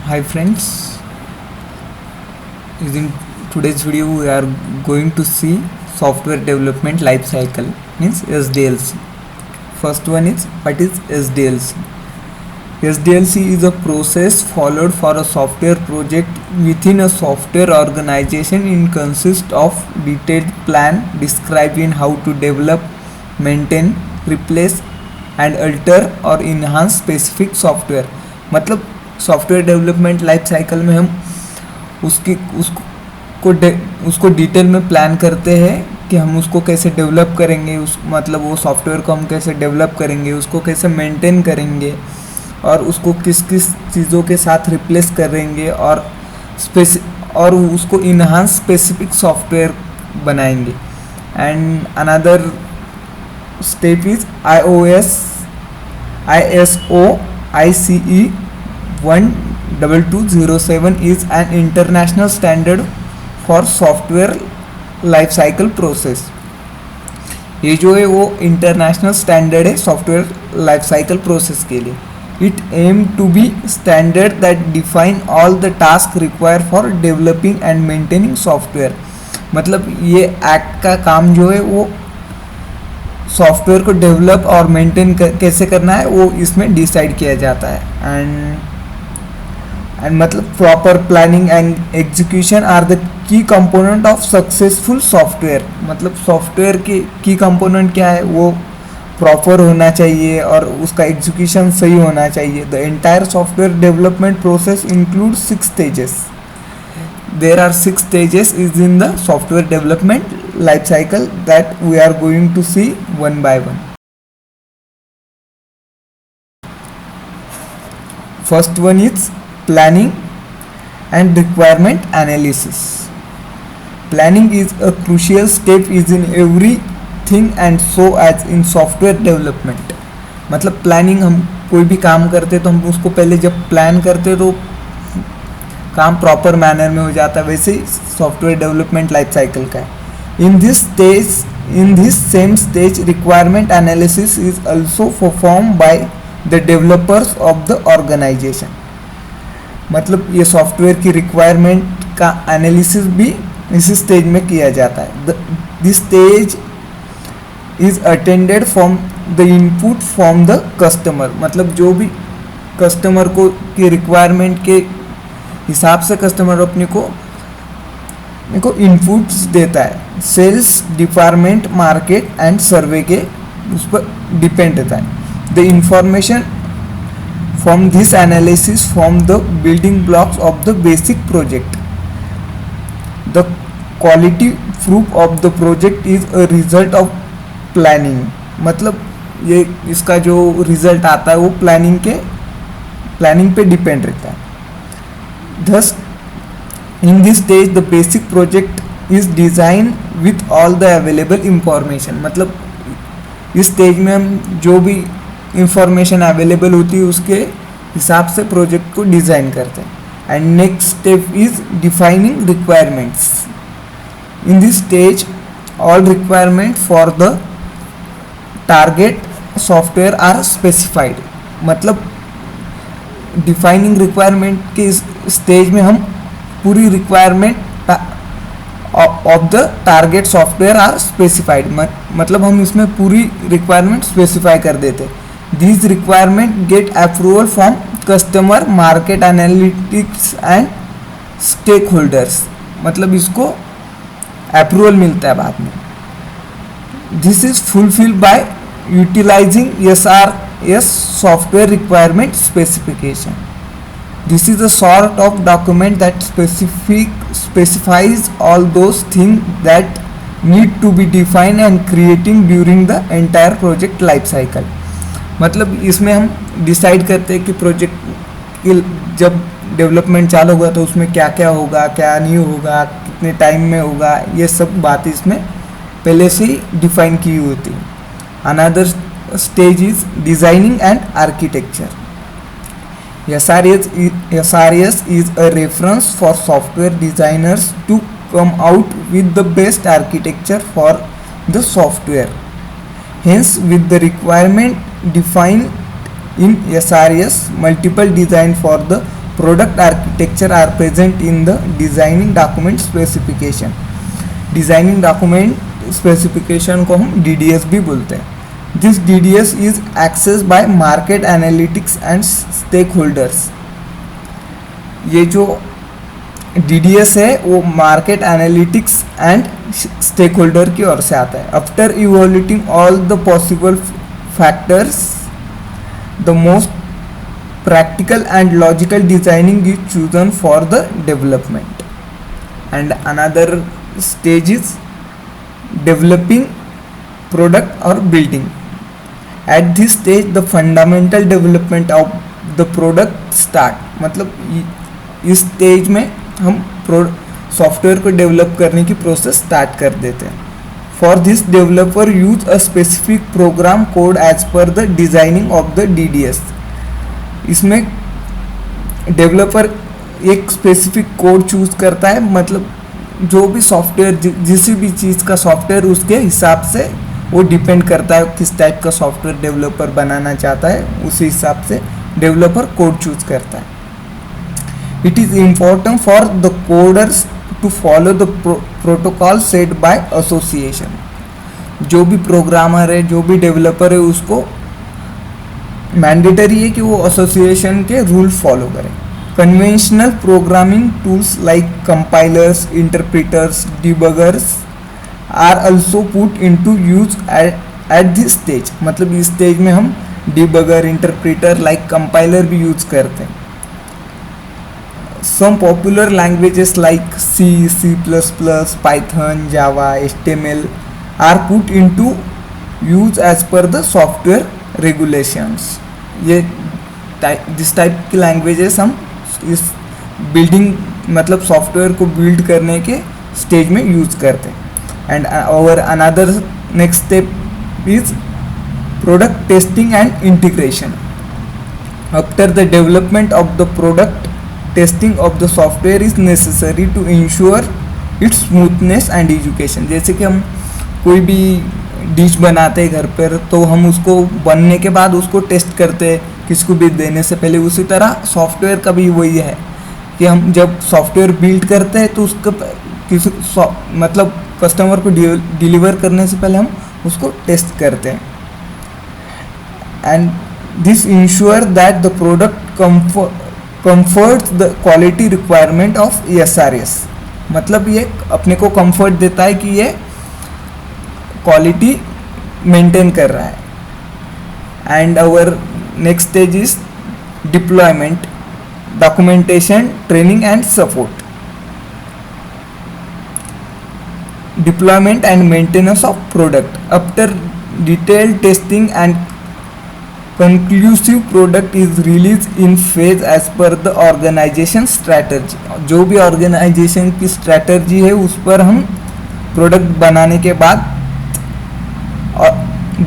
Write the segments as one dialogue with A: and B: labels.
A: Hi friends, in today's video we are going to see software development life cycle, means SDLC. First one is, what is SDLC? SDLC is a process followed for a software project within a software organization. It consists of detailed plan describing how to develop, maintain, replace and alter और enhance specific software. मतलब software development life cycle में हम उसको detail में plan करते हैं कि हम उसको कैसे डेवलप करेंगे, मतलब वो सॉफ्टवेयर को हम कैसे डेवलप करेंगे, उसको कैसे मेंटेन करेंगे और उसको किस किस चीज़ों के साथ रिप्लेस करेंगे और उसको इन्हांस स्पेसिफिक सॉफ्टवेयर बनाएंगे. And another step is ISO ICE 12207 is an international standard for software life cycle process. ये जो है वो इंटरनेशनल स्टैंडर्ड है सॉफ्टवेयर लाइफ साइकिल प्रोसेस के लिए. It aim to be standard that define all the task require for developing and maintaining software. मतलब ये act का काम जो है वो सॉफ्टवेयर को डेवलप और मेंटेन कैसे करना है वो इसमें डिसाइड किया जाता है. एंड मतलब proper planning and execution are the key component of successful software. मतलब सॉफ्टवेयर के की कंपोनेंट क्या है, वो प्रॉपर होना चाहिए और उसका एग्जीक्यूशन सही होना चाहिए. The entire software development process include 6 stages. There are 6 stages is in the software development life cycle that we are going to see one by one. First one is planning and requirement analysis. Planning is a crucial step is in everything and so as in software development. मतलब planning, हम कोई भी काम करते तो हम उसको पहले जब प्लान करते तो काम प्रॉपर मैनर में हो जाता है. वैसे ही सॉफ्टवेयर डेवलपमेंट लाइफ साइकिल का है. In this same stage requirement analysis is also perform by the developers of the organization. मतलब ये सॉफ्टवेयर की रिक्वायरमेंट का एनालिसिस भी इसी स्टेज में किया जाता है. This stage is attended from the input from the customer. मतलब जो भी कस्टमर को की रिक्वायरमेंट के हिसाब से कस्टमर अपने को इनपुट्स देता है. Sales department market and survey के उस पर डिपेंड रहता है. The information from this analysis from the building blocks of the basic project. The quality proof of the project is a result of planning. मतलब ये इसका जो रिजल्ट आता है वो प्लानिंग पे डिपेंड रहता है. Thus, in this stage, the basic project is designed with all the available information. मतलब इस स्टेज में हम जो भी इंफॉर्मेशन अवेलेबल होती है उसके हिसाब से प्रोजेक्ट को डिज़ाइन करते हैं. And next step is defining requirements. In this stage all requirement for the target software are specified. मतलब डिफाइनिंग रिक्वायरमेंट के स्टेज में हम पूरी requirement of the target software are specified. मतलब हम इसमें पूरी रिक्वायरमेंट स्पेसिफाई कर देते. These requirement get approval from customer, market analytics and stakeholders. मतलब इसको अप्रूवल मिलता है बाद में. This is fulfilled by utilizing SRS software requirement specification. This is a sort of document that specifies all those things that need to be defined and creating during the entire project life cycle. मतलब इसमें हम decide करते हैं कि project जब development चालू होगा तो उसमें क्या क्या होगा, क्या नहीं होगा, कितने टाइम में होगा, ये सब बातें इसमें पहले से ही डिफाइन की हुई होती है. Another stage is designing and architecture. SRS is a reference for software designers to come out with the best architecture for the software. Hence, with the requirement defined in SRS, multiple design for the product architecture are present in the designing document specification. Designing document specification को हम DDS भी बोलते हैं. This DDS is accessed by market analytics and stakeholders. ये जो DDS है वो market analytics and stakeholder की ओर से आता है. After evaluating all the possible factors the most practical and logical designing is chosen for the development. And another stage is developing product or building. At this stage the fundamental development of the product start. मतलब इस stage में हम software को develop करने की process start कर देते हैं. For this developer use a specific program code as per the designing of the DDS. इसमें डेवलपर एक स्पेसिफिक कोड चूज करता है, मतलब जो भी सॉफ्टवेयर जिस भी चीज़ का सॉफ्टवेयर उसके हिसाब से वो डिपेंड करता है किस टाइप का सॉफ्टवेयर डेवलपर बनाना चाहता है, उसी हिसाब से डेवलपर कोड चूज करता है. It is important for the coders to follow the protocol set by association. जो भी प्रोग्रामर है, जो भी डेवलपर है, उसको मैंडेटरी है कि वो एसोसिएशन के रूल फॉलो करें. Conventional programming tools like compilers, interpreters, debuggers are also put into use at this stage. मतलब इस स्टेज में हम डिबगर, इंटरप्रेटर, लाइक कंपाइलर भी यूज करते हैं. Some popular languages like C, C++, Python, Java, HTML are put into use as per the software regulations. ये जिस type की लैंग्वेजेस हम इस बिल्डिंग मतलब सॉफ्टवेयर को बिल्ड करने के स्टेज में यूज करते हैं. एंड और another next step is product testing and integration. After the development of the product, testing of the software is necessary to ensure its smoothness and education. जैसे कि हम कोई भी डिश बनाते हैं घर पर, तो हम उसको बनने के बाद उसको टेस्ट करते हैं किसको भी देने से पहले. उसी तरह सॉफ्टवेयर का भी वही है कि हम जब सॉफ्टवेयर बिल्ड करते हैं तो उसको किसी मतलब कस्टमर को डिलीवर करने से पहले हम उसको टेस्ट करते हैं. And this ensure that the product comforts the quality requirement of SRS. मतलब ये अपने को कंफर्ट देता है कि ये क्वालिटी मेंटेन कर रहा है. And our next stage is deployment, documentation, training and support. Deployment and maintenance of product. After detailed testing and conclusive product is released in phase as per the organization strategy. जो भी organisation की strategy है उस पर हम product बनाने के बाद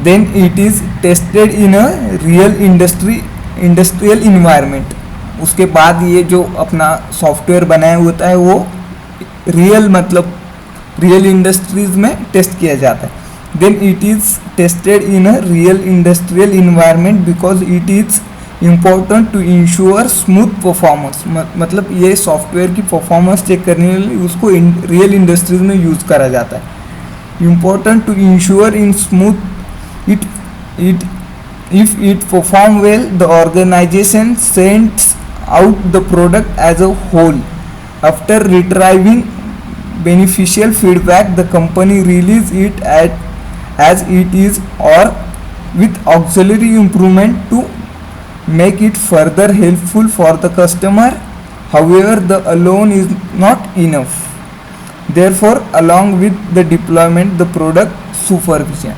A: then it is tested in a real industrial environment. उसके बाद ये जो अपना सॉफ्टवेयर बनाया होता है वो रियल इंडस्ट्रीज में टेस्ट किया जाता है. Then it is tested in a real industrial environment because it is important to ensure smooth performance. मतलब ये सॉफ्टवेयर की परफॉर्मेंस चेक करने के लिए उसको रियल इंडस्ट्रीज में यूज़ करा जाता है. Important to ensure in smooth it if it perform well, the organization sends out the product as a whole. After retrieving beneficial feedback, the company release it as it is or with auxiliary improvement to make it further helpful for the customer. However, the alone is not enough. Therefore, along with the deployment, the product supervision.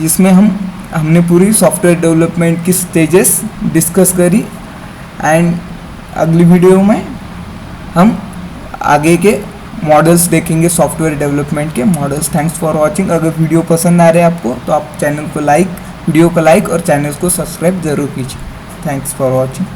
A: इसमें हमने पूरी software development की stages discuss करी. And अगली video में हम आगे के मॉडल्स देखेंगे, सॉफ्टवेयर डेवलपमेंट के मॉडल्स. Thanks for watching. अगर वीडियो पसंद आ रहे हैं आपको तो आप वीडियो को लाइक और चैनल को सब्सक्राइब ज़रूर कीजिए. Thanks for watching.